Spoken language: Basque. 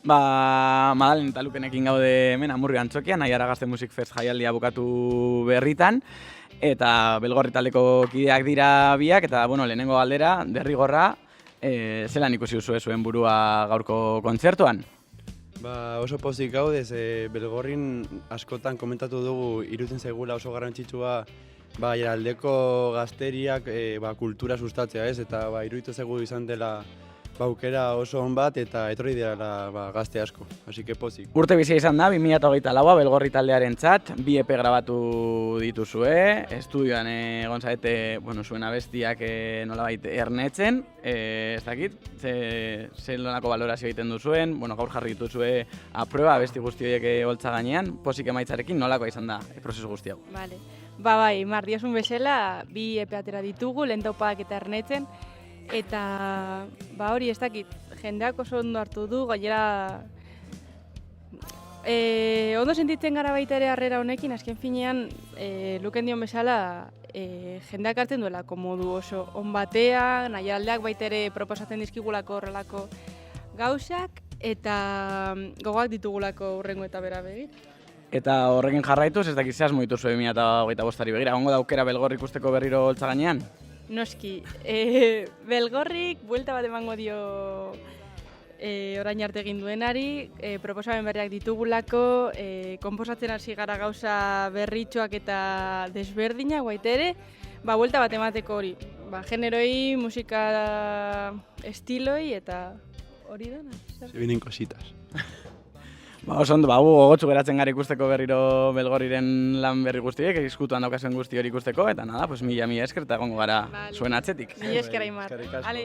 Madalen eta Lukenekin gaude hemen Amurrio Antzokian, Aiara Gazte Music Fest jaialdia bukatu berritan, eta Belgorri taldeko kideak dira biak, eta lehenengo galdera, derrigorra, zelan ikusi duzue zuen burua gaurko kontzertuan? Oso pozik gaudez, Belgorrin askotan komentatu dugu iruditzen zaigula oso garrantzitsua aldeko gazteriak kultura sustatzea ez, eta iruditu zaigu izan dela aukera oso on bat eta etorri dira gazte asko, hasi que pozik. Urte bizia izan da, 2024 Belgorri taldearen txat, 2 EP grabatu dituzue, estudioan egon zaete zuen abestiak nolabait ernetzen, ez dakit, ze nolako balorazio egiten duzuen, gaur jarri dituzue aprueba abesti guzti horiek holtza gainean, pozik emaitzarekin nolakoa izan da prozesu guzti hau? Vale. Bai, Mardiasun bezala, 2 EP atera ditugu, lehen taupadak eta ernetzen, eta hori ez dakit, jendeak oso ondo hartu du, gainera ondo sentitzen gara baita ere harrera honekin, azken finean Luken dion bezala jendeak hartzen duelako modu oso on batean, nahialdeak baita ere proposatzen dizkigulako horrelako gauzak, eta gogoak ditugulako hurrengo eta bera begir. Eta horrekin jarraituz, ez dakit zehaz moitu zuen 2025-ari begira, egongo da aukera Belgorri ikusteko berriro holtza gainean? Noski, Belgorrik buelta bat emango dio orain arte egin duenari, proposamen berriak ditugulako, konposatzen hasi gara gauza berritxoak eta desberdinak baita ere, buelta bat emateko hori, generoi, musika estiloi eta hori dena. Se vienen cositas. Oso ondo, gogotsu geratzen gara ikusteko berriro Belgorriren lan berri guztiek, izkutuan daukazen guzti hori ikusteko, eta nada, mila esker eta egongo gara zuen atzetik. Mila esker, Aimar. Eskerrik asko. Ale.